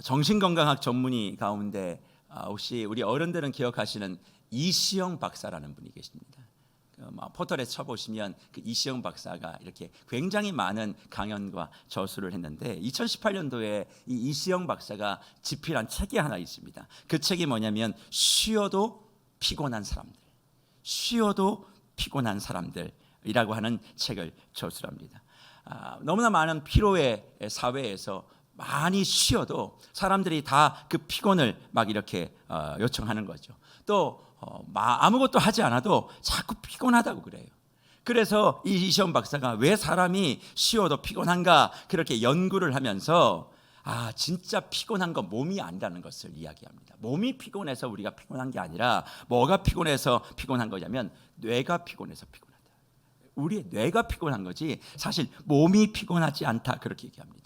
정신건강학 전문의 가운데 혹시 우리 어른들은 기억하시는 이시영 박사라는 분이 계십니다. 포털에 쳐보시면 그 이시영 박사가 이렇게 굉장히 많은 강연과 저술을 했는데 2018년도에 이 이시영 박사가 집필한 책이 하나 있습니다. 그 책이 뭐냐면 쉬어도 피곤한 사람들, 쉬어도 피곤한 사람들이라고 하는 책을 저술합니다. 너무나 많은 피로의 사회에서 많이 쉬어도 사람들이 다 그 피곤을 막 이렇게 요청하는 거죠. 또 아무것도 하지 않아도 자꾸 피곤하다고 그래요. 그래서 이시영 박사가 왜 사람이 쉬어도 피곤한가 그렇게 연구를 하면서 진짜 피곤한 건 몸이 아니라는 것을 이야기합니다. 몸이 피곤해서 우리가 피곤한 게 아니라 뭐가 피곤해서 피곤한 거냐면 뇌가 피곤해서 피곤하다. 우리의 뇌가 피곤한 거지 사실 몸이 피곤하지 않다 그렇게 얘기합니다.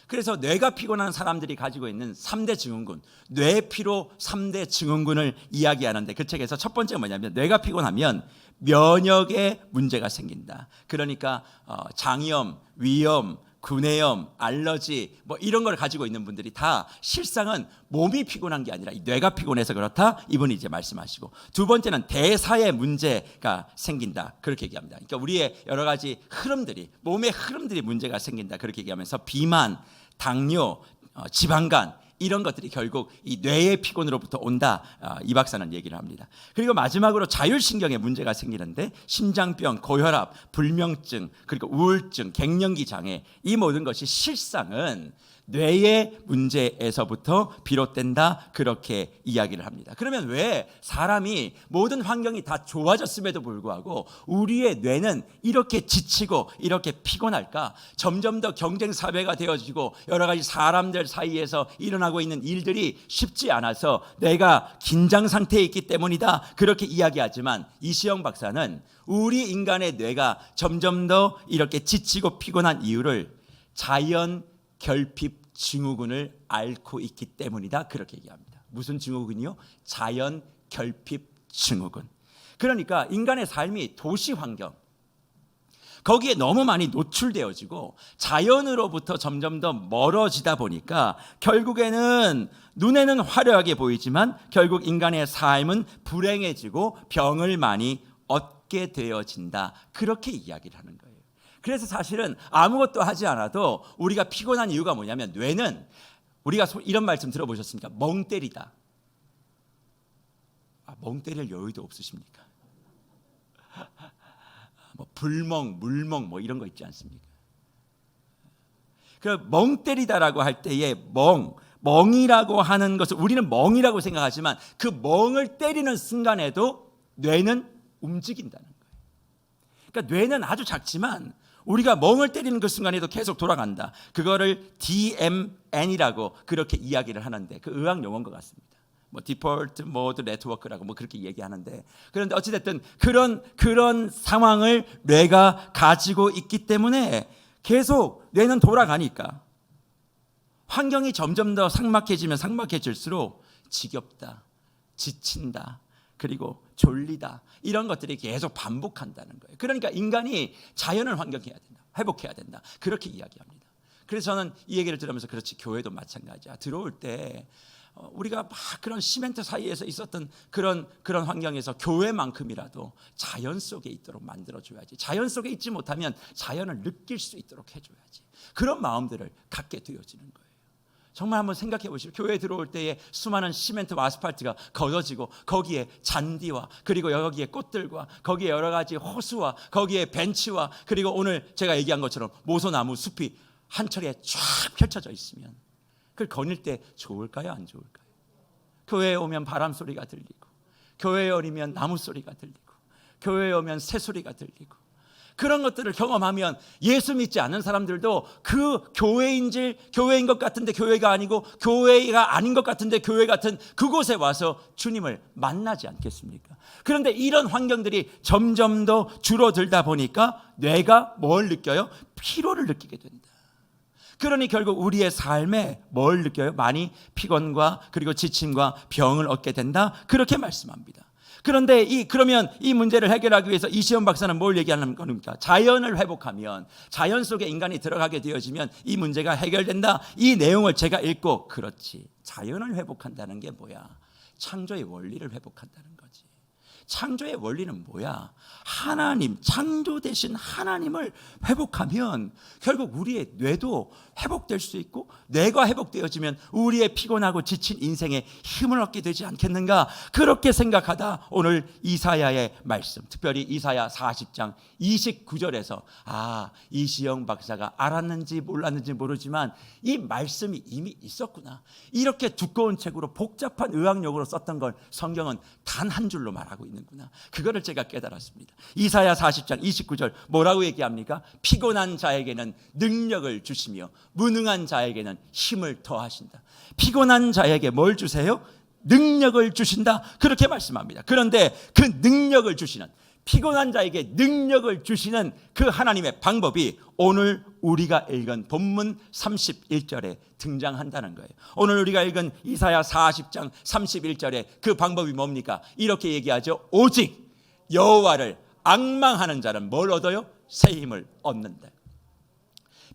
그래서 뇌가 피곤한 사람들이 가지고 있는 3대 증후군, 뇌피로 3대 증후군을 이야기하는데 그 책에서 첫 번째가 뭐냐면 뇌가 피곤하면 면역에 문제가 생긴다. 그러니까 장염, 위염, 구내염, 알러지 뭐 이런 걸 가지고 있는 분들이 다 실상은 몸이 피곤한 게 아니라 뇌가 피곤해서 그렇다 이분이 이제 말씀하시고, 두 번째는 대사에 문제가 생긴다 그렇게 얘기합니다. 그러니까 우리의 여러 가지 흐름들이, 몸의 흐름들이 문제가 생긴다 그렇게 얘기하면서 비만, 당뇨, 지방간 이런 것들이 결국 이 뇌의 피곤으로부터 온다, 이 박사는 얘기를 합니다. 그리고 마지막으로 자율신경에 문제가 생기는데 심장병, 고혈압, 불면증, 그리고 우울증, 갱년기 장애, 이 모든 것이 실상은 뇌의 문제에서부터 비롯된다 그렇게 이야기를 합니다. 그러면 왜 사람이 모든 환경이 다 좋아졌음에도 불구하고 우리의 뇌는 이렇게 지치고 이렇게 피곤할까? 점점 더 경쟁 사회가 되어지고 여러 가지 사람들 사이에서 일어나고 있는 일들이 쉽지 않아서 뇌가 긴장 상태에 있기 때문이다 그렇게 이야기하지만, 이시영 박사는 우리 인간의 뇌가 점점 더 이렇게 지치고 피곤한 이유를 자연 결핍 증후군을 앓고 있기 때문이다 그렇게 얘기합니다. 무슨 증후군이요? 자연 결핍 증후군. 그러니까 인간의 삶이 도시 환경, 거기에 너무 많이 노출되어지고 자연으로부터 점점 더 멀어지다 보니까 결국에는 눈에는 화려하게 보이지만 결국 인간의 삶은 불행해지고 병을 많이 얻게 되어진다 그렇게 이야기를 하는 거예요. 그래서 사실은 아무것도 하지 않아도 우리가 피곤한 이유가 뭐냐면 뇌는, 우리가 이런 말씀 들어보셨습니까? 멍 때리다. 멍 때릴 여유도 없으십니까? 뭐 불멍, 물멍 뭐 이런 거 있지 않습니까? 그 멍 때리다라고 할 때에 멍이라고 하는 것을 우리는 멍이라고 생각하지만 그 멍을 때리는 순간에도 뇌는 움직인다는 거예요. 그러니까 뇌는 아주 작지만 우리가 멍을 때리는 그 순간에도 계속 돌아간다. 그거를 DMN이라고 그렇게 이야기를 하는데 그 의학 용어인 것 같습니다. 뭐 디폴트 모드 네트워크라고 뭐 그렇게 얘기하는데, 그런데 어찌됐든 그런 상황을 뇌가 가지고 있기 때문에 계속 뇌는 돌아가니까 환경이 점점 더 삭막해지면 삭막해질수록 지겹다, 지친다, 그리고 졸리다, 이런 것들이 계속 반복한다는 거예요. 그러니까 인간이 자연을 환경해야 된다, 회복해야 된다 그렇게 이야기합니다. 그래서 저는 이 얘기를 들으면서 그렇지, 교회도 마찬가지야. 들어올 때 우리가 막 그런 시멘트 사이에서 있었던 그런 환경에서 교회만큼이라도 자연 속에 있도록 만들어줘야지. 자연 속에 있지 못하면 자연을 느낄 수 있도록 해줘야지. 그런 마음들을 갖게 되어지는 거예요. 정말 한번 생각해 보시죠. 교회에 들어올 때에 수많은 시멘트와 아스팔트가 걷어지고 거기에 잔디와 그리고 여기에 꽃들과 거기에 여러 가지 호수와 거기에 벤치와 그리고 오늘 제가 얘기한 것처럼 모소나무 숲이 한 철에 쫙 펼쳐져 있으면 그걸 거닐 때 좋을까요, 안 좋을까요? 교회에 오면 바람 소리가 들리고, 교회에 오면 나무 소리가 들리고, 교회에 오면 새 소리가 들리고, 그런 것들을 경험하면 예수 믿지 않는 사람들도 그 교회인 것 같은데 교회가 아니고, 교회가 아닌 것 같은데 교회 같은 그곳에 와서 주님을 만나지 않겠습니까? 그런데 이런 환경들이 점점 더 줄어들다 보니까 뇌가 뭘 느껴요? 피로를 느끼게 된다. 그러니 결국 우리의 삶에 뭘 느껴요? 많이 피곤과 그리고 지침과 병을 얻게 된다 그렇게 말씀합니다. 그런데 그러면 이 문제를 해결하기 위해서 이시영 박사는 뭘 얘기하는 겁니까? 자연을 회복하면, 자연 속에 인간이 들어가게 되어지면 이 문제가 해결된다. 이 내용을 제가 읽고, 그렇지, 자연을 회복한다는 게 뭐야? 창조의 원리를 회복한다는 거지. 창조의 원리는 뭐야? 하나님, 창조 되신 하나님을 회복하면 결국 우리의 뇌도 회복될 수 있고, 뇌가 회복되어지면 우리의 피곤하고 지친 인생에 힘을 얻게 되지 않겠는가? 그렇게 생각하다 오늘 이사야의 말씀, 특별히 이사야 40장 29절에서 이시영 박사가 알았는지 몰랐는지 모르지만 이 말씀이 이미 있었구나. 이렇게 두꺼운 책으로 복잡한 의학용어로 썼던 걸 성경은 단 한 줄로 말하고 있는구나. 그거를 제가 깨달았습니다. 이사야 40장 29절 뭐라고 얘기합니까? 피곤한 자에게는 능력을 주시며 무능한 자에게는 힘을 더하신다. 피곤한 자에게 뭘 주세요? 능력을 주신다. 그렇게 말씀합니다. 그런데 그 능력을 주시는, 피곤한 자에게 능력을 주시는 그 하나님의 방법이 오늘 우리가 읽은 본문 31절에 등장한다는 거예요. 오늘 우리가 읽은 이사야 40장 31절에 그 방법이 뭡니까? 이렇게 얘기하죠. 오직 여호와를 앙망하는 자는 뭘 얻어요? 새 힘을 얻는다.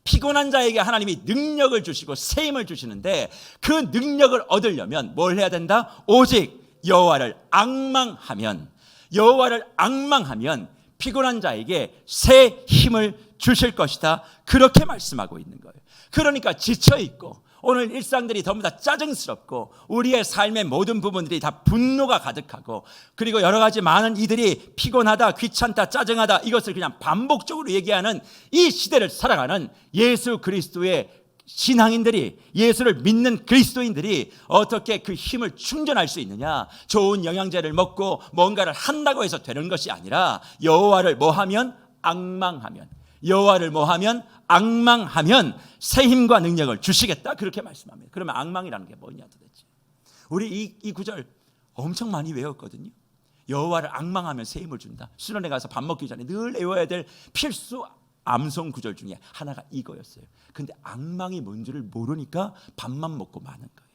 피곤한 자에게 하나님이 능력을 주시고 새 힘을 주시는데, 그 능력을 얻으려면 뭘 해야 된다? 오직 여호와를 앙망하면, 여호와를 앙망하면 피곤한 자에게 새 힘을 주실 것이다. 그렇게 말씀하고 있는 거예요. 그러니까 지쳐있고 오늘 일상들이 너무 다 짜증스럽고 우리의 삶의 모든 부분들이 다 분노가 가득하고, 그리고 여러 가지 많은 이들이 피곤하다, 귀찮다, 짜증하다, 이것을 그냥 반복적으로 얘기하는 이 시대를 살아가는 예수 그리스도의 신앙인들이, 예수를 믿는 그리스도인들이 어떻게 그 힘을 충전할 수 있느냐? 좋은 영양제를 먹고 뭔가를 한다고 해서 되는 것이 아니라, 여호와를 뭐하면? 앙망하면, 여호와를 뭐하면? 앙망하면 새 힘과 능력을 주시겠다. 그렇게 말씀합니다. 그러면 앙망이라는 게 뭐냐 도대체? 우리 이 구절 엄청 많이 외웠거든요. 여호와를 앙망하면 새 힘을 준다. 수련회 가서 밥 먹기 전에 늘 외워야 될 필수 암송 구절 중에 하나가 이거였어요. 근데 앙망이 뭔지를 모르니까 밥만 먹고 마는 거예요.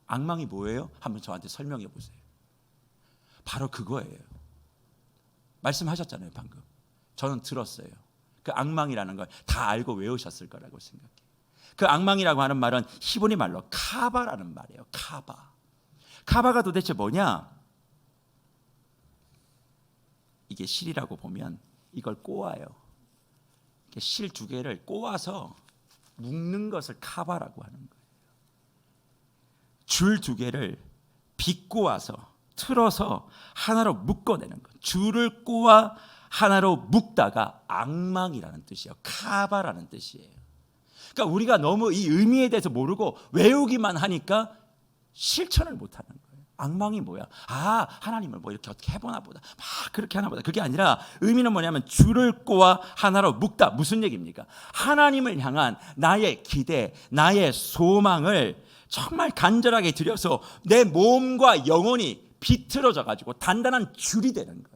앙망이 뭐예요? 한번 저한테 설명해 보세요. 바로 그거예요. 말씀하셨잖아요 방금. 저는 들었어요. 그 앙망이라는 걸 다 알고 외우셨을 거라고 생각해요. 그 앙망이라고 하는 말은 히브리 말로 카바라는 말이에요. 카바가 도대체 뭐냐? 이게 실이라고 보면 이걸 꼬아요. 실 두 개를 꼬아서 묶는 것을 카바라고 하는 거예요. 줄 두 개를 비꼬아서 틀어서 하나로 묶어내는 것. 줄을 꼬아 하나로 묶다가 앙망이라는 뜻이에요. 카바라는 뜻이에요. 그러니까 우리가 너무 이 의미에 대해서 모르고 외우기만 하니까 실천을 못하는 거예요. 앙망이 뭐야? 하나님을 뭐 이렇게 어떻게 해보나 보다, 막 그렇게 하나 보다. 그게 아니라 의미는 뭐냐면 줄을 꼬아 하나로 묶다. 무슨 얘기입니까? 하나님을 향한 나의 기대, 나의 소망을 정말 간절하게 들여서 내 몸과 영혼이 비틀어져 가지고 단단한 줄이 되는 거예요.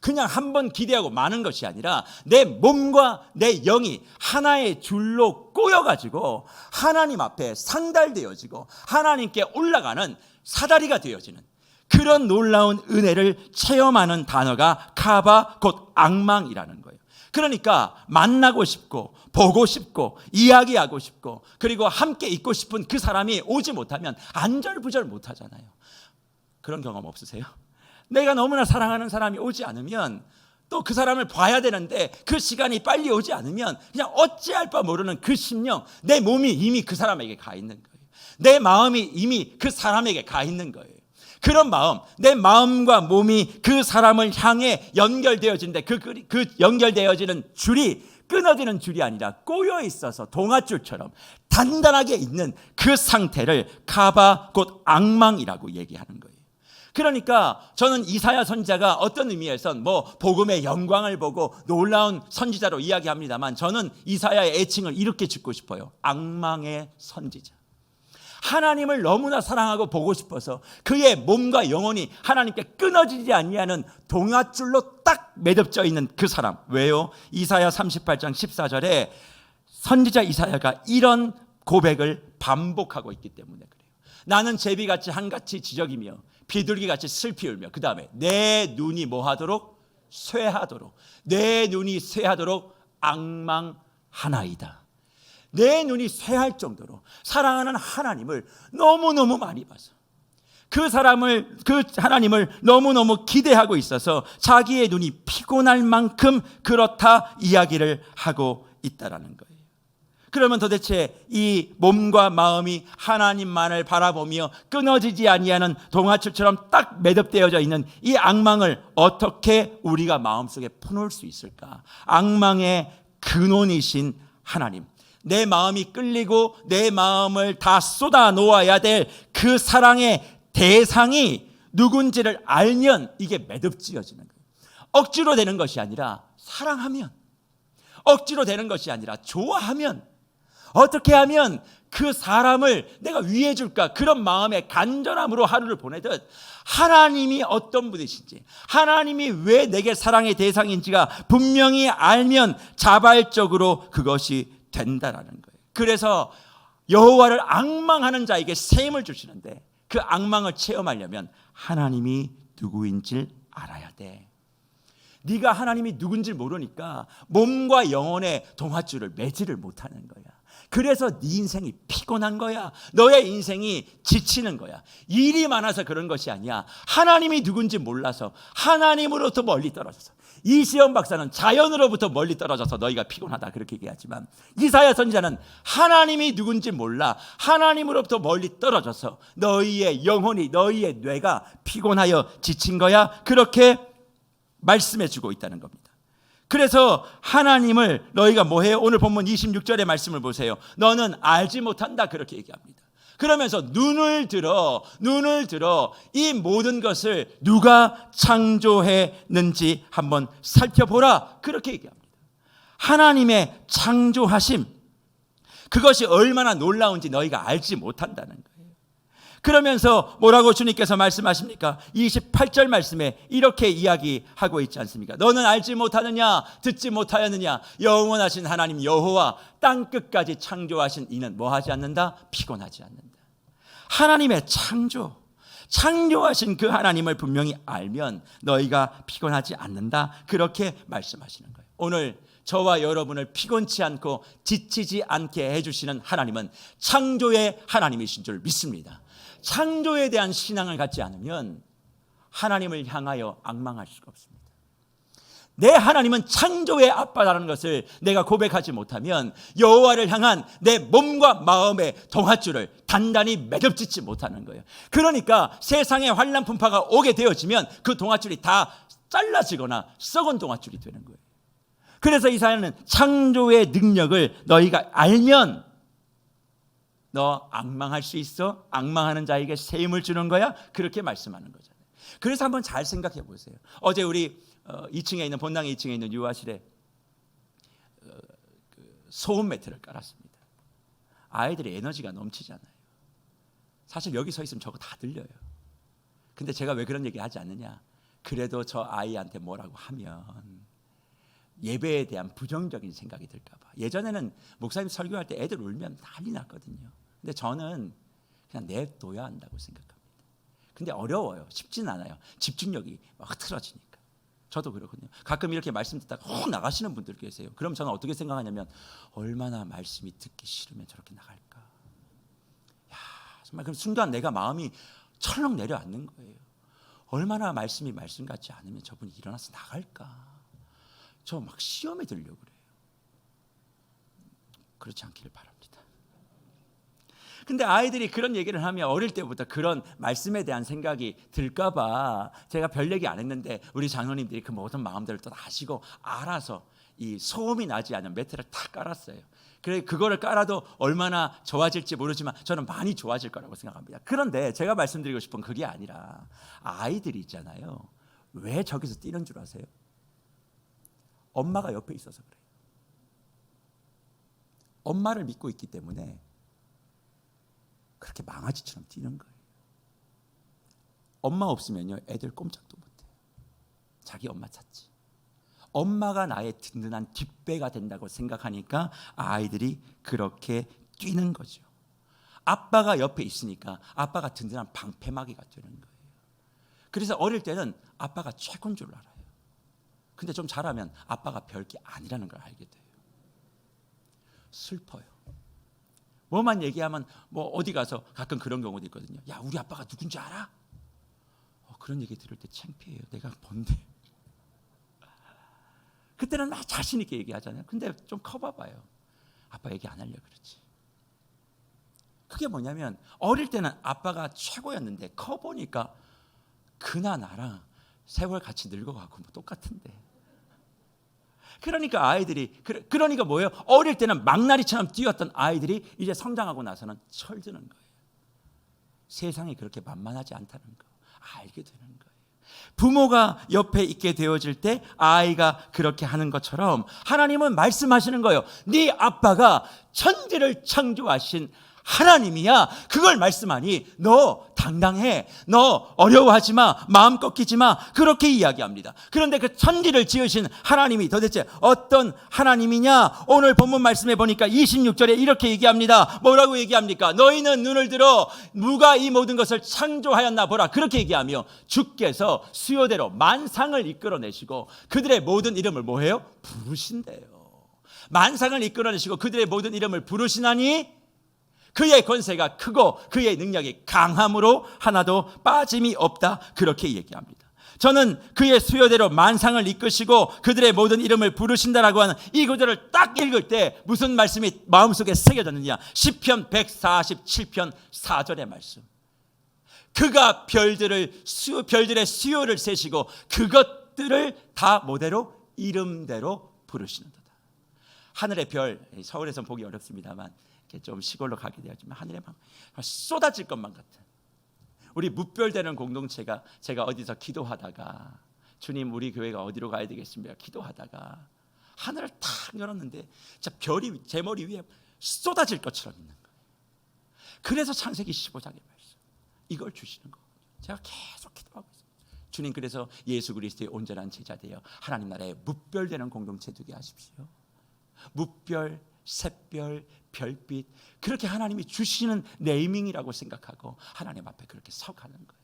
그냥 한번 기대하고 마는 것이 아니라 내 몸과 내 영이 하나의 줄로 꼬여가지고 하나님 앞에 상달되어지고 하나님께 올라가는 사다리가 되어지는 그런 놀라운 은혜를 체험하는 단어가 카바, 곧 앙망이라는 거예요. 그러니까 만나고 싶고 보고 싶고 이야기하고 싶고 그리고 함께 있고 싶은 그 사람이 오지 못하면 안절부절 못하잖아요. 그런 경험 없으세요? 내가 너무나 사랑하는 사람이 오지 않으면 또 그 사람을 봐야 되는데 그 시간이 빨리 오지 않으면 그냥 어찌할 바 모르는 그 심령, 내 몸이 이미 그 사람에게 가 있는 거예요. 내 마음이 이미 그 사람에게 가 있는 거예요. 그런 마음, 내 마음과 몸이 그 사람을 향해 연결되어진데 그 연결되어지는 줄이 끊어지는 줄이 아니라 꼬여 있어서 동아줄처럼 단단하게 있는 그 상태를 카바, 곧 앙망이라고 얘기하는 거예요. 그러니까 저는 이사야 선지자가 어떤 의미에선 뭐 복음의 영광을 보고 놀라운 선지자로 이야기합니다만, 저는 이사야의 애칭을 이렇게 짓고 싶어요. 앙망의 선지자. 하나님을 너무나 사랑하고 보고 싶어서 그의 몸과 영혼이 하나님께 끊어지지 아니하는 동아줄로 딱 매듭져 있는 그 사람. 왜요? 이사야 38장 14절에 선지자 이사야가 이런 고백을 반복하고 있기 때문에 그래요. 나는 제비같이 한같이 지적이며 비둘기같이 슬피 울며, 그 다음에 내 눈이 뭐하도록? 쇠하도록. 내 눈이 쇠하도록 앙망하나이다. 내 눈이 쇠할 정도로 사랑하는 하나님을 너무너무 많이 봐서 그 하나님을 너무너무 기대하고 있어서 자기의 눈이 피곤할 만큼 그렇다 이야기를 하고 있다라는 거예요. 그러면 도대체 이 몸과 마음이 하나님만을 바라보며 끊어지지 아니하는 동아줄처럼 딱 매듭되어져 있는 이 앙망을 어떻게 우리가 마음속에 품을 수 있을까? 앙망의 근원이신 하나님, 내 마음이 끌리고 내 마음을 다 쏟아 놓아야 될 그 사랑의 대상이 누군지를 알면 이게 매듭지어지는 거예요. 억지로 되는 것이 아니라 사랑하면, 억지로 되는 것이 아니라 좋아하면, 어떻게 하면 그 사람을 내가 위해 줄까, 그런 마음의 간절함으로 하루를 보내듯 하나님이 어떤 분이신지, 하나님이 왜 내게 사랑의 대상인지가 분명히 알면 자발적으로 그것이 된다라는 거예요. 그래서 여호와를 앙망하는 자에게 셈을 주시는데, 그 앙망을 체험하려면 하나님이 누구인지를 알아야 돼. 네가 하나님이 누군지 모르니까 몸과 영혼의 동아줄을 매지를 못하는 거야. 그래서 네 인생이 피곤한 거야. 너의 인생이 지치는 거야. 일이 많아서 그런 것이 아니야. 하나님이 누군지 몰라서, 하나님으로부터 멀리 떨어져서. 이시영 박사는 자연으로부터 멀리 떨어져서 너희가 피곤하다 그렇게 얘기하지만, 이사야 선지자는 하나님이 누군지 몰라 하나님으로부터 멀리 떨어져서 너희의 영혼이, 너희의 뇌가 피곤하여 지친 거야, 그렇게 말씀해 주고 있다는 겁니다. 그래서 하나님을 너희가 뭐해요? 오늘 본문 26절의 말씀을 보세요. 너는 알지 못한다 그렇게 얘기합니다. 그러면서 눈을 들어 이 모든 것을 누가 창조했는지 한번 살펴보라 그렇게 얘기합니다. 하나님의 창조하심, 그것이 얼마나 놀라운지 너희가 알지 못한다는 거예요. 그러면서 뭐라고 주님께서 말씀하십니까? 28절 말씀에 이렇게 이야기하고 있지 않습니까? 너는 알지 못하느냐, 듣지 못하였느냐, 영원하신 하나님 여호와 땅끝까지 창조하신 이는 뭐하지 않는다? 피곤하지 않는다. 하나님의 창조하신 그 하나님을 분명히 알면 너희가 피곤하지 않는다 그렇게 말씀하시는 거예요. 오늘 저와 여러분을 피곤치 않고 지치지 않게 해주시는 하나님은 창조의 하나님이신 줄 믿습니다. 창조에 대한 신앙을 갖지 않으면 하나님을 향하여 앙망할 수가 없습니다. 내 하나님은 창조의 아빠라는 것을 내가 고백하지 못하면 여호와를 향한 내 몸과 마음의 동아줄을 단단히 매듭짓지 못하는 거예요. 그러니까 세상에 환난 풍파가 오게 되어지면 그 동아줄이 다 잘라지거나 썩은 동아줄이 되는 거예요. 그래서 이사야는 창조의 능력을 너희가 알면 너 앙망할 수 있어? 앙망하는 자에게 셈을 주는 거야? 그렇게 말씀하는 거잖아요. 그래서 한번 잘 생각해 보세요. 어제 우리 2층에 있는, 본당 2층에 있는 유아실에 소음 매트를 깔았습니다. 아이들의 에너지가 넘치잖아요. 사실 여기 서 있으면 저거 다 들려요. 근데 제가 왜 그런 얘기 하지 않느냐, 그래도 저 아이한테 뭐라고 하면 예배에 대한 부정적인 생각이 들까 봐. 예전에는 목사님 설교할 때 애들 울면 난리 났거든요. 근데 저는 그냥 냅둬야 한다고 생각합니다. 근데 어려워요. 쉽진 않아요. 집중력이 막 흐트러지니까. 저도 그렇거든요. 가끔 이렇게 말씀 듣다가 훅 나가시는 분들 계세요. 그럼 저는 어떻게 생각하냐면, 얼마나 말씀이 듣기 싫으면 저렇게 나갈까. 야, 정말 그럼 순간 내가 마음이 철렁 내려앉는 거예요. 얼마나 말씀이 말씀 같지 않으면 저분이 일어나서 나갈까. 저 막 시험에 들려고 그래요. 그렇지 않기를 바랍니다. 근데 아이들이 그런 얘기를 하면 어릴 때부터 그런 말씀에 대한 생각이 들까 봐 제가 별 얘기 안 했는데 우리 장로님들이 그 모든 마음들을 또 아시고 알아서 이 소음이 나지 않은 매트를 탁 깔았어요. 그래, 그거를 깔아도 얼마나 좋아질지 모르지만 저는 많이 좋아질 거라고 생각합니다. 그런데 제가 말씀드리고 싶은 그게 아니라, 아이들이 있잖아요. 왜 저기서 뛰는 줄 아세요? 엄마가 옆에 있어서 그래요. 엄마를 믿고 있기 때문에 그렇게 망아지처럼 뛰는 거예요. 엄마 없으면요, 애들 꼼짝도 못해요. 자기 엄마 찾지. 엄마가 나의 든든한 뒷배가 된다고 생각하니까 아이들이 그렇게 뛰는 거죠. 아빠가 옆에 있으니까 아빠가 든든한 방패막이가 되는 거예요. 그래서 어릴 때는 아빠가 최고인 줄 알아요. 근데 좀 자라면 아빠가 별게 아니라는 걸 알게 돼요. 슬퍼요. 뭐만 얘기하면 뭐 어디 가서 가끔 그런 경우도 있거든요. 야, 우리 아빠가 누군지 알아? 그런 얘기 들을 때 창피해요. 내가 뭔데? 그때는 막 자신 있게 얘기하잖아요. 근데 좀 커봐봐요. 아빠 얘기 안 하려고 그러지. 그게 뭐냐면 어릴 때는 아빠가 최고였는데 커보니까 그나 나랑 세월 같이 늙어가고 뭐 똑같은데. 그러니까 아이들이 그러니까 뭐예요? 어릴 때는 망나니처럼 뛰었던 아이들이 이제 성장하고 나서는 철드는 거예요. 세상이 그렇게 만만하지 않다는 거 알게 되는 거예요. 부모가 옆에 있게 되어질 때 아이가 그렇게 하는 것처럼 하나님은 말씀하시는 거예요. 네 아빠가 천지를 창조하신 하나님이야. 그걸 말씀하니 너 당당해. 너 어려워하지 마. 마음 꺾이지 마. 그렇게 이야기합니다. 그런데 그 천지를 지으신 하나님이 도대체 어떤 하나님이냐? 오늘 본문 말씀에 보니까 26절에 이렇게 얘기합니다. 뭐라고 얘기합니까? 너희는 눈을 들어 누가 이 모든 것을 창조하였나 보라. 그렇게 얘기하며 주께서 수요대로 만상을 이끌어내시고 그들의 모든 이름을 뭐해요? 부르신대요. 만상을 이끌어내시고 그들의 모든 이름을 부르시나니 그의 권세가 크고 그의 능력이 강함으로 하나도 빠짐이 없다. 그렇게 얘기합니다. 저는 그의 수요대로 만상을 이끄시고 그들의 모든 이름을 부르신다라고 하는 이 구절을 딱 읽을 때 무슨 말씀이 마음속에 새겨졌느냐? 시편 147편 4절의 말씀. 그가 별들의 수요를 세시고 그것들을 다 뭐대로? 이름대로 부르시는도다. 하늘의 별, 서울에서는 보기 어렵습니다만 좀 시골로 가게 되었지만 하늘에 막 쏟아질 것만 같은 우리 무별되는 공동체가 제가 어디서 기도하다가 주님 우리 교회가 어디로 가야 되겠습니까? 기도하다가 하늘을 탁 열었는데 진짜 별이 제 머리 위에 쏟아질 것처럼 있는 거예요. 그래서 창세기 15장의 말씀 이걸 주시는 거예요. 제가 계속 기도하고 있어요. 주님 그래서 예수 그리스도의 온전한 제자 되어 하나님 나라에 무별되는 공동체 되게 하십시오. 무별, 샛별, 별빛 그렇게 하나님이 주시는 네이밍이라고 생각하고 하나님 앞에 그렇게 서가는 거예요.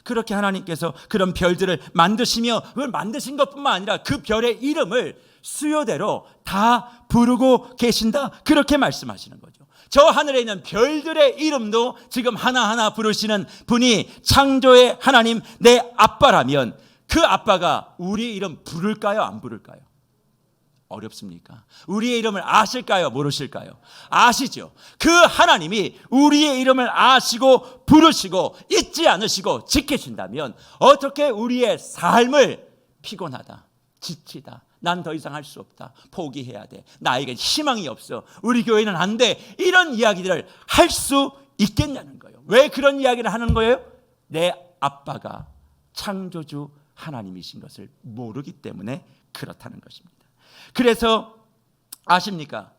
그렇게 하나님께서 그런 별들을 만드시며 그걸 만드신 것뿐만 아니라 그 별의 이름을 수요대로 다 부르고 계신다. 그렇게 말씀하시는 거죠. 저 하늘에 있는 별들의 이름도 지금 하나하나 부르시는 분이 창조의 하나님 내 아빠라면 그 아빠가 우리의 이름 부를까요? 안 부를까요? 어렵습니까? 우리의 이름을 아실까요? 모르실까요? 아시죠? 그 하나님이 우리의 이름을 아시고 부르시고 잊지 않으시고 지키신다면 어떻게 우리의 삶을 피곤하다, 지치다, 난 더 이상 할 수 없다, 포기해야 돼, 나에겐 희망이 없어, 우리 교회는 안 돼, 이런 이야기들을 할 수 있겠냐는 거예요. 왜 그런 이야기를 하는 거예요? 내 아빠가 창조주 하나님이신 것을 모르기 때문에 그렇다는 것입니다. 그래서 아십니까?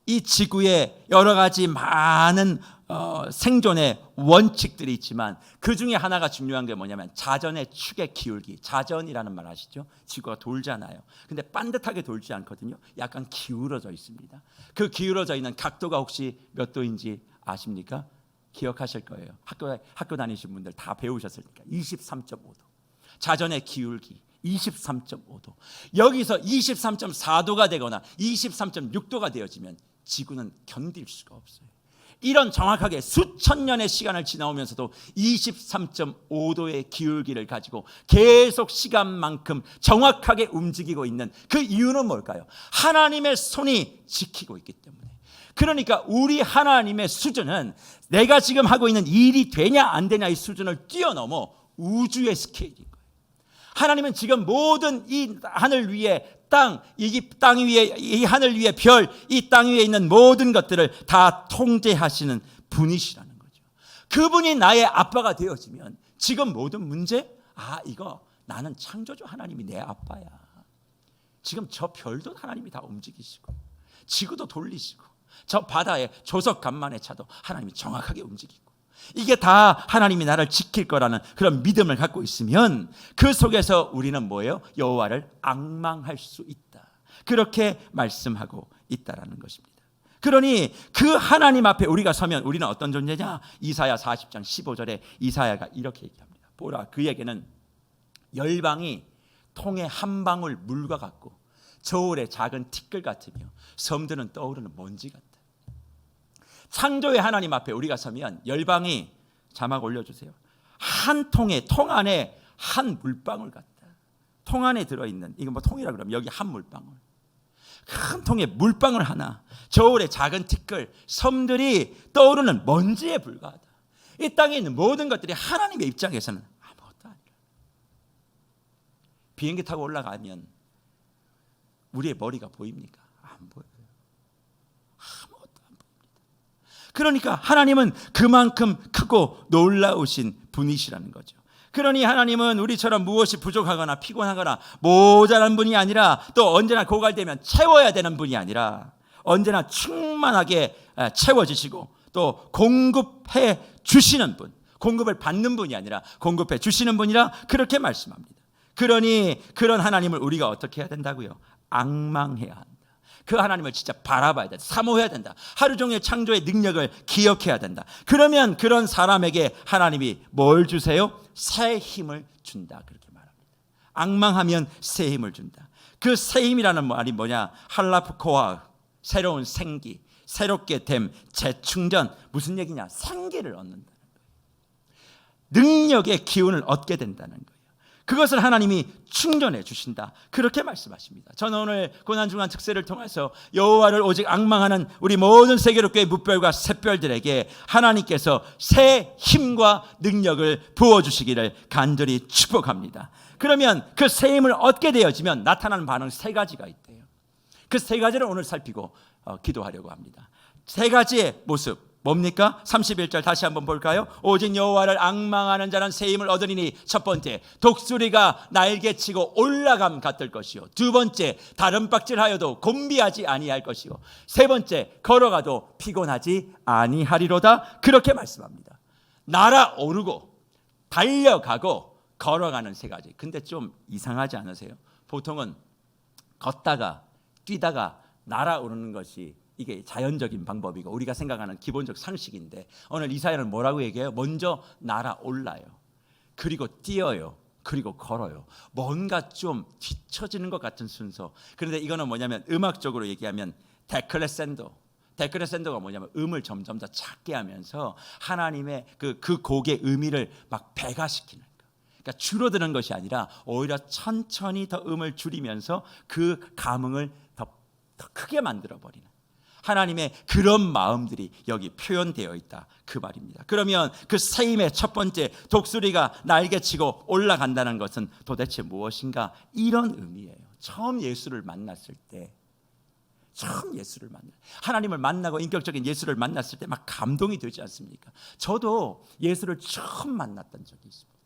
이 지구에 여러 가지 많은 생존의 원칙들이 있지만 그 중에 하나가 중요한 게 뭐냐면 자전의 축의 기울기. 자전이라는 말 아시죠? 지구가 돌잖아요. 근데 반듯하게 돌지 않거든요. 약간 기울어져 있습니다. 그 기울어져 있는 각도가 혹시 몇 도인지 아십니까? 기억하실 거예요. 학교 다니신 분들 다 배우셨을 테니까 23.5도. 자전의 기울기 23.5도. 여기서 23.4도가 되거나 23.6도가 되어지면 지구는 견딜 수가 없어요. 이런 정확하게 수천 년의 시간을 지나오면서도 23.5도의 기울기를 가지고 계속 시간만큼 정확하게 움직이고 있는 그 이유는 뭘까요? 하나님의 손이 지키고 있기 때문에. 그러니까 우리 하나님의 수준은 내가 지금 하고 있는 일이 되냐 안 되냐의 수준을 뛰어넘어 우주의 스케일인 거예요. 하나님은 지금 모든 이 하늘 위에 땅 위에 이 하늘 위에 별, 이 땅 위에 있는 모든 것들을 다 통제하시는 분이시라는 거죠. 그분이 나의 아빠가 되어지면 지금 모든 문제, 이거 나는 창조주 하나님이 내 아빠야. 지금 저 별도 하나님이 다 움직이시고 지구도 돌리시고 저 바다에 조석 간만의 차도 하나님이 정확하게 움직이고 이게 다 하나님이 나를 지킬 거라는 그런 믿음을 갖고 있으면 그 속에서 우리는 뭐예요? 여호와를 앙망할 수 있다. 그렇게 말씀하고 있다라는 것입니다. 그러니 그 하나님 앞에 우리가 서면 우리는 어떤 존재냐? 이사야 40장 15절에 이사야가 이렇게 얘기합니다. 보라, 그에게는 열방이 통의 한 방울 물과 같고 저울의 작은 티끌 같으며 섬들은 떠오르는 먼지 같다. 창조의 하나님 앞에 우리가 서면 열방이, 자막 올려주세요, 한 통의 통 안에 한 물방울 같다. 통 안에 들어있는, 이거 뭐 통이라 그러면 여기 한 물방울, 큰 통에 물방울 하나, 저울의 작은 티끌, 섬들이 떠오르는 먼지에 불과하다. 이 땅에 있는 모든 것들이 하나님의 입장에서는 아무것도 아니라. 비행기 타고 올라가면 우리의 머리가 보입니까? 안 보여요. 아무것도 안 보입니다. 그러니까 하나님은 그만큼 크고 놀라우신 분이시라는 거죠. 그러니 하나님은 우리처럼 무엇이 부족하거나 피곤하거나 모자란 분이 아니라, 또 언제나 고갈되면 채워야 되는 분이 아니라 언제나 충만하게 채워주시고 또 공급해 주시는 분, 공급을 받는 분이 아니라 공급해 주시는 분이라 그렇게 말씀합니다. 그러니 그런 하나님을 우리가 어떻게 해야 된다고요? 앙망해야 한다. 그 하나님을 진짜 바라봐야 된다. 사모해야 된다. 하루 종일 창조의 능력을 기억해야 된다. 그러면 그런 사람에게 하나님이 뭘 주세요? 새 힘을 준다. 그렇게 말합니다. 앙망하면 새 힘을 준다. 그 새 힘이라는 말이 뭐냐? 할라프코아, 새로운 생기, 새롭게 됨, 재충전. 무슨 얘기냐? 생기를 얻는다는 거예요. 능력의 기운을 얻게 된다는 거예요. 그것을 하나님이 충전해 주신다. 그렇게 말씀하십니다. 저는 오늘 고난중간 특세를 통해서 여호와를 오직 앙망하는 우리 모든 세계로교회 뭇별과 샛별들에게 하나님께서 새 힘과 능력을 부어주시기를 간절히 축복합니다. 그러면 그 새 힘을 얻게 되어지면 나타나는 반응 세 가지가 있대요. 그 세 가지를 오늘 살피고 기도하려고 합니다. 세 가지의 모습 뭡니까? 31절 다시 한번 볼까요? 오직 여호와를 앙망하는 자는 새 힘을 얻으리니, 첫 번째, 독수리가 날개치고 올라감 같을 것이요, 두 번째, 다름박질하여도 곤비하지 아니할 것이요, 세 번째, 걸어가도 피곤하지 아니하리로다. 그렇게 말씀합니다. 날아오르고 달려가고 걸어가는 세 가지. 근데 좀 이상하지 않으세요? 보통은 걷다가 뛰다가 날아오르는 것이 이게 자연적인 방법이고 우리가 생각하는 기본적 상식인데, 오늘 이사야는 뭐라고 얘기해요? 먼저 날아올라요. 그리고 뛰어요. 그리고 걸어요. 뭔가 좀 뒤처지는 것 같은 순서. 그런데 이거는 뭐냐면 음악적으로 얘기하면 데크레센도가 뭐냐면 음을 점점 더 작게 하면서 하나님의 그 곡의 의미를 막 배가시키는 거예요. 그러니까 줄어드는 것이 아니라 오히려 천천히 더 음을 줄이면서 그 감흥을 더 크게 만들어버리는 하나님의 그런 마음들이 여기 표현되어 있다, 그 말입니다. 그러면 그 새 힘의 첫 번째, 독수리가 날개치고 올라간다는 것은 도대체 무엇인가? 이런 의미예요. 처음 예수를 만났을 때, 하나님을 만나고 인격적인 예수를 만났을 때 막 감동이 되지 않습니까? 저도 예수를 처음 만났던 적이 있습니다.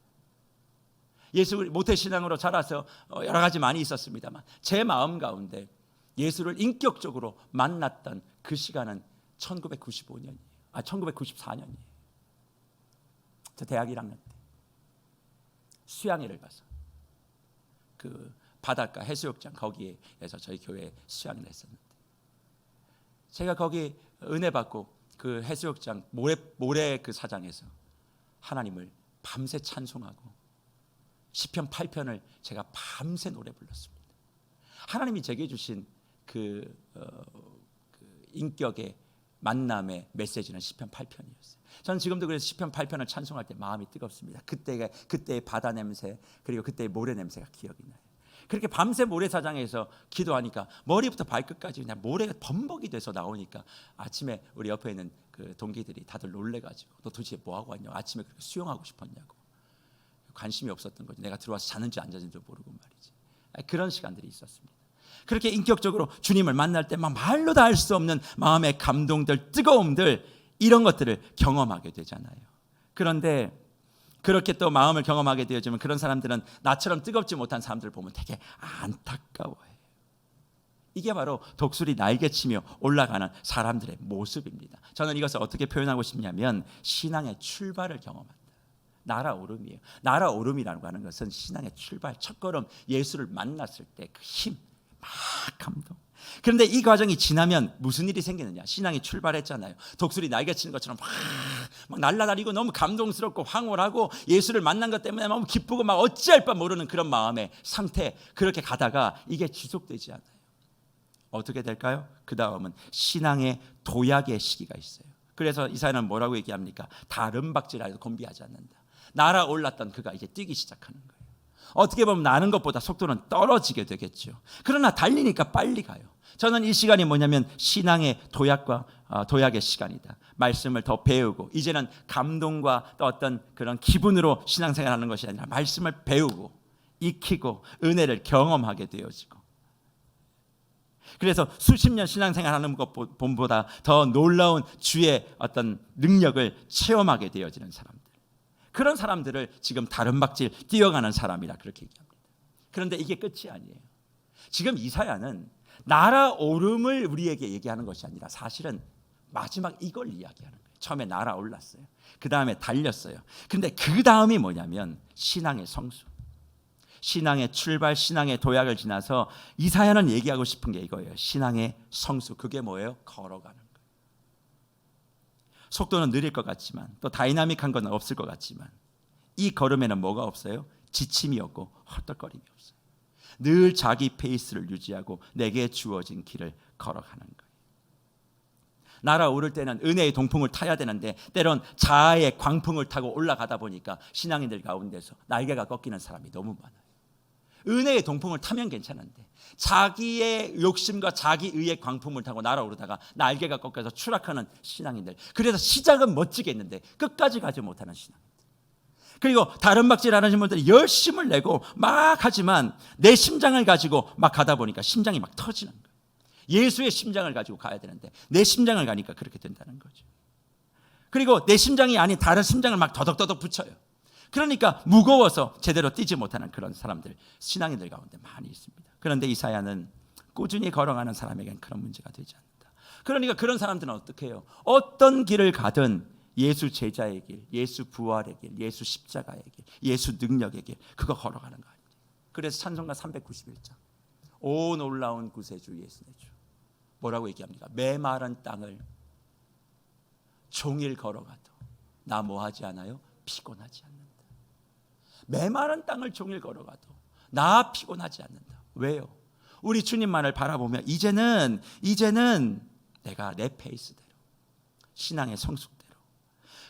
예수 모태신앙으로 자라서 여러 가지 많이 있었습니다만 제 마음 가운데 예수를 인격적으로 만났던 그 시간은 1994년이에요. 저 대학 1학년 때 수양회를 가서 그 바닷가 해수욕장 거기에서 저희 교회에 수양을 했었는데, 제가 거기 은혜 받고 그 해수욕장 모래 그 사장에서 하나님을 밤새 찬송하고 시편 8편을 제가 밤새 노래 불렀습니다. 하나님이 제게 주신 그 인격의 만남의 메시지는 시편 8편이었어요. 저는 지금도 그래서 시편 8편을 찬송할 때 마음이 뜨겁습니다. 그때의 바다 냄새, 그리고 그때의 모래 냄새가 기억이 나요. 그렇게 밤새 모래사장에서 기도하니까 머리부터 발끝까지 그냥 모래가 범벅이 돼서 나오니까 아침에 우리 옆에 있는 그 동기들이 다들 놀래가지고 너 도대체 뭐하고 왔냐고, 아침에 그렇게 수영하고 싶었냐고, 관심이 없었던 거지. 내가 들어와서 자는지 안 자는지 모르고 말이지. 그런 시간들이 있었습니다. 그렇게 인격적으로 주님을 만날 때 막 말로 다 할 수 없는 마음의 감동들, 뜨거움들, 이런 것들을 경험하게 되잖아요. 그런데 그렇게 또 마음을 경험하게 되어지면 그런 사람들은 나처럼 뜨겁지 못한 사람들을 보면 되게 안타까워해요. 이게 바로 독수리 날개치며 올라가는 사람들의 모습입니다. 저는 이것을 어떻게 표현하고 싶냐면 신앙의 출발을 경험한다. 날아오름이에요. 날아오름이라고 하는 것은 신앙의 출발, 첫걸음, 예수를 만났을 때 그 힘, 막 감동. 그런데 이 과정이 지나면 무슨 일이 생기느냐? 신앙이 출발했잖아요. 독수리 날개 치는 것처럼 막 날아다니고 너무 감동스럽고 황홀하고 예수를 만난 것 때문에 너무 기쁘고 막 어찌할 바 모르는 그런 마음의 상태, 그렇게 가다가 이게 지속되지 않아요. 어떻게 될까요? 그 다음은 신앙의 도약의 시기가 있어요. 그래서 이사야는 뭐라고 얘기합니까? 다른 박질하여도 곤비하지 않는다. 날아올랐던 그가 이제 뛰기 시작하는 거예요. 어떻게 보면 나는 것보다 속도는 떨어지게 되겠죠. 그러나 달리니까 빨리 가요. 저는 이 시간이 뭐냐면 신앙의 도약의 시간이다. 말씀을 더 배우고, 이제는 감동과 또 어떤 그런 기분으로 신앙생활하는 것이 아니라 말씀을 배우고 익히고 은혜를 경험하게 되어지고, 그래서 수십 년 신앙생활하는 것보다 더 놀라운 주의 어떤 능력을 체험하게 되어지는 사람들, 그런 사람들을 지금 다른 박질 뛰어가는 사람이라 그렇게 얘기합니다. 그런데 이게 끝이 아니에요. 지금 이사야는 날아오름을 우리에게 얘기하는 것이 아니라 사실은 마지막 이걸 이야기하는 거예요. 처음에 날아올랐어요. 그 다음에 달렸어요. 그런데 그 다음이 뭐냐면 신앙의 성수, 신앙의 출발, 신앙의 도약을 지나서 이사야는 얘기하고 싶은 게 이거예요. 신앙의 성수. 그게 뭐예요? 걸어가는 거예요. 속도는 느릴 것 같지만, 또 다이나믹한 건 없을 것 같지만, 이 걸음에는 뭐가 없어요? 지침이 없고 헛떡거림이 없어요. 늘 자기 페이스를 유지하고 내게 주어진 길을 걸어가는 거예요. 날아오를 때는 은혜의 동풍을 타야 되는데 때론 자아의 광풍을 타고 올라가다 보니까 신앙인들 가운데서 날개가 꺾이는 사람이 너무 많아요. 은혜의 동풍을 타면 괜찮은데 자기의 욕심과 자기의의 광풍을 타고 날아오르다가 날개가 꺾여서 추락하는 신앙인들, 그래서 시작은 멋지게 했는데 끝까지 가지 못하는 신앙인들, 그리고 다른 박질하는 분들이 열심을 내고 막 하지만 내 심장을 가지고 막 가다 보니까 심장이 막 터지는 거예요. 예수의 심장을 가지고 가야 되는데 내 심장을 가니까 그렇게 된다는 거죠. 그리고 내 심장이 아닌 다른 심장을 막 더덕더덕 붙여요. 그러니까 무거워서 제대로 뛰지 못하는 그런 사람들, 신앙인들 가운데 많이 있습니다. 그런데 이사야는 꾸준히 걸어가는 사람에게는 그런 문제가 되지 않는다. 그러니까 그런 사람들은 어떻게 해요? 어떤 길을 가든 예수 제자의 길, 예수 부활의 길, 예수 십자가의 길, 예수 능력의 길, 그거 걸어가는 거 아니에요. 그래서 찬송가 391장, 오 놀라운 구세주 예수 내 주, 뭐라고 얘기합니까? 메마른 땅을 종일 걸어가도 나 뭐하지 않아요? 피곤하지 않는다. 메마른 땅을 종일 걸어가도 나 피곤하지 않는다. 왜요? 우리 주님만을 바라보면 이제는 내가 내 페이스대로, 신앙의 성숙대로.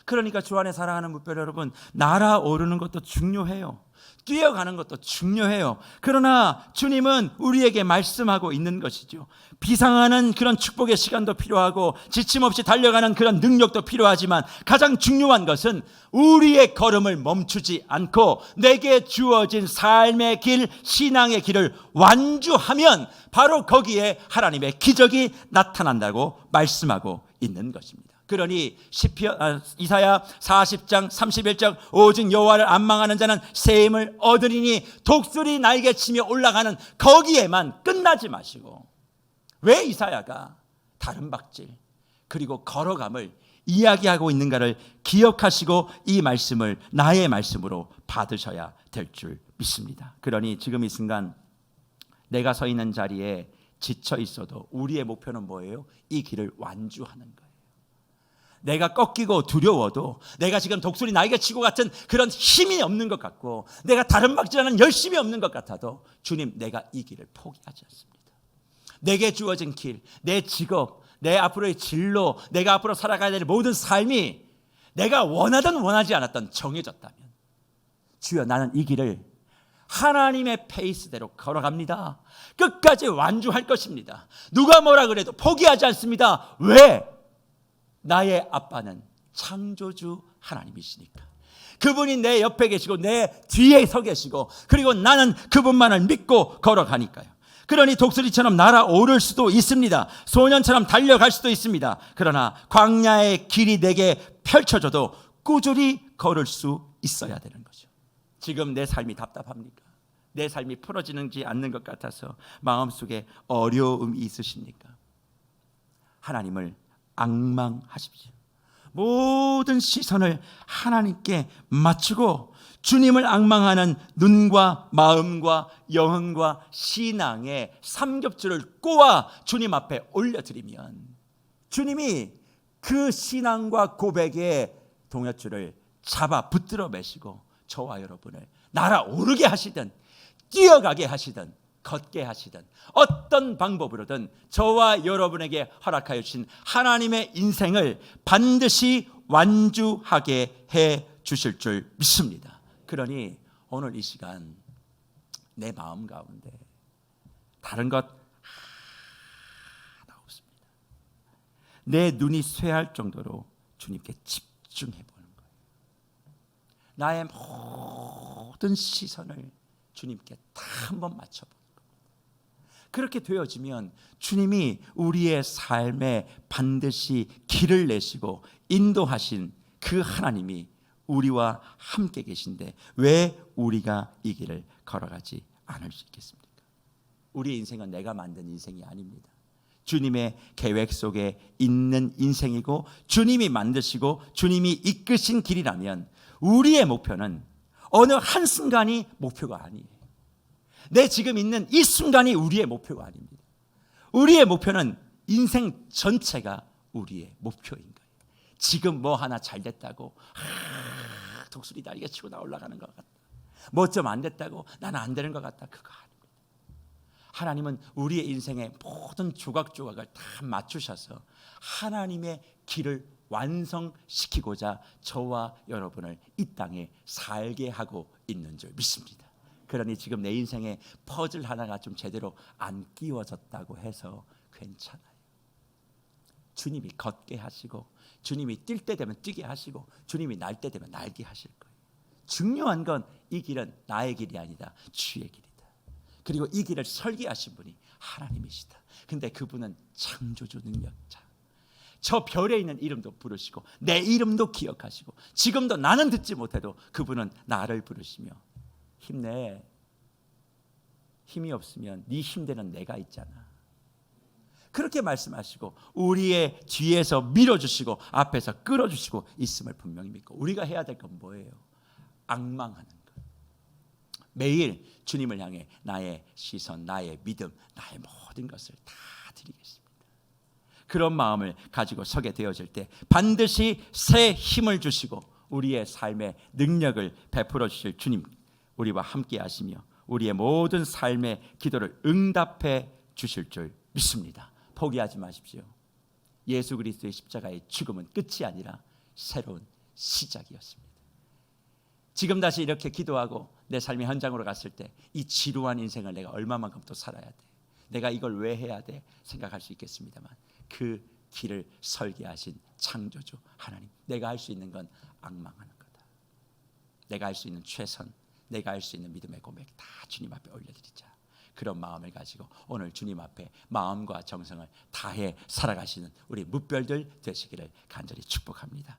그러니까 주 안에 사랑하는 무별 여러분, 날아오르는 것도 중요해요. 뛰어가는 것도 중요해요. 그러나 주님은 우리에게 말씀하고 있는 것이죠. 비상하는 그런 축복의 시간도 필요하고 지침 없이 달려가는 그런 능력도 필요하지만 가장 중요한 것은 우리의 걸음을 멈추지 않고 내게 주어진 삶의 길, 신앙의 길을 완주하면 바로 거기에 하나님의 기적이 나타난다고 말씀하고 있는 것입니다. 그러니 이사야 40장 31절, 오직 여호와를 안 망하는 자는 새 힘을 얻으리니 독수리 날개치며 올라가는 거기에만 끝나지 마시고, 왜 이사야가 다른 박질 그리고 걸어감을 이야기하고 있는가를 기억하시고 이 말씀을 나의 말씀으로 받으셔야 될 줄 믿습니다. 그러니 지금 이 순간 내가 서 있는 자리에 지쳐 있어도 우리의 목표는 뭐예요? 이 길을 완주하는 거예요. 내가 꺾이고 두려워도, 내가 지금 독수리 날개치고 같은 그런 힘이 없는 것 같고 내가 다른 박질하는 열심이 없는 것 같아도 주님, 내가 이 길을 포기하지 않습니다. 내게 주어진 길, 내 직업, 내 앞으로의 진로, 내가 앞으로 살아가야 될 모든 삶이 내가 원하든 원하지 않았던 정해졌다면 주여, 나는 이 길을 하나님의 페이스대로 걸어갑니다. 끝까지 완주할 것입니다. 누가 뭐라 그래도 포기하지 않습니다. 왜? 나의 아빠는 창조주 하나님이시니까. 그분이 내 옆에 계시고 내 뒤에 서 계시고, 그리고 나는 그분만을 믿고 걸어가니까요. 그러니 독수리처럼 날아오를 수도 있습니다. 소년처럼 달려갈 수도 있습니다. 그러나 광야의 길이 내게 펼쳐져도 꾸준히 걸을 수 있어야 되는 거죠. 지금 내 삶이 답답합니까? 내 삶이 풀어지지 않는 것 같아서 마음속에 어려움이 있으십니까? 하나님을 앙망하십시오. 모든 시선을 하나님께 맞추고 주님을 앙망하는 눈과 마음과 영혼과 신앙의 삼겹줄을 꼬아 주님 앞에 올려드리면 주님이 그 신앙과 고백의 동역줄을 잡아 붙들어 매시고 저와 여러분을 날아오르게 하시든 뛰어가게 하시든 걷게 하시든 어떤 방법으로든 저와 여러분에게 허락하여 주신 하나님의 인생을 반드시 완주하게 해 주실 줄 믿습니다. 그러니 오늘 이 시간 내 마음 가운데 다른 것 하나 없습니다. 내 눈이 쇠할 정도로 주님께 집중해 보는 거예요. 나의 모든 시선을 주님께 다 한번 맞춰보는 거예요. 그렇게 되어지면 주님이 우리의 삶에 반드시 길을 내시고 인도하신 그 하나님이 우리와 함께 계신데 왜 우리가 이 길을 걸어가지 않을 수 있겠습니까? 우리의 인생은 내가 만든 인생이 아닙니다. 주님의 계획 속에 있는 인생이고 주님이 만드시고 주님이 이끄신 길이라면 우리의 목표는 어느 한순간이 목표가 아니에요. 내 지금 있는 이 순간이 우리의 목표가 아닙니다. 우리의 목표는 인생 전체가 우리의 목표인 거예요. 지금 뭐 하나 잘 됐다고 독수리 날개 치고 나 올라가는 것 같다. 뭐 좀 안 됐다고 나는 안 되는 것 같다. 그거 아닙니다. 하나님은 우리의 인생의 모든 조각조각을 다 맞추셔서 하나님의 길을 완성시키고자 저와 여러분을 이 땅에 살게 하고 있는 줄 믿습니다. 그러니 지금 내 인생에 퍼즐 하나가 좀 제대로 안 끼워졌다고 해서 괜찮아요. 주님이 걷게 하시고 주님이 뛸 때 되면 뛰게 하시고 주님이 날 때 되면 날게 하실 거예요. 중요한 건 이 길은 나의 길이 아니다. 주의 길이다. 그리고 이 길을 설계하신 분이 하나님이시다. 근데 그분은 창조주 능력자. 저 별에 있는 이름도 부르시고 내 이름도 기억하시고 지금도 나는 듣지 못해도 그분은 나를 부르시며 힘내. 힘이 없으면 네 힘대는 내가 있잖아. 그렇게 말씀하시고 우리의 뒤에서 밀어주시고 앞에서 끌어주시고 있음을 분명히 믿고 우리가 해야 될 건 뭐예요? 앙망하는 것. 매일 주님을 향해 나의 시선, 나의 믿음, 나의 모든 것을 다 드리겠습니다. 그런 마음을 가지고 서게 되어질 때 반드시 새 힘을 주시고 우리의 삶의 능력을 베풀어 주실 주님 우리와 함께 하시며 우리의 모든 삶의 기도를 응답해 주실 줄 믿습니다. 포기하지 마십시오. 예수 그리스도의 십자가의 죽음은 끝이 아니라 새로운 시작이었습니다. 지금 다시 이렇게 기도하고 내 삶의 현장으로 갔을 때 이 지루한 인생을 내가 얼마만큼 또 살아야 돼? 내가 이걸 왜 해야 돼? 생각할 수 있겠습니다만 그 길을 설계하신 창조주 하나님, 내가 할 수 있는 건 앙망하는 거다. 내가 할 수 있는 최선, 내가 할 수 있는 믿음의 고백 다 주님 앞에 올려드리자. 그런 마음을 가지고 오늘 주님 앞에 마음과 정성을 다해 살아가시는 우리 무별들 되시기를 간절히 축복합니다.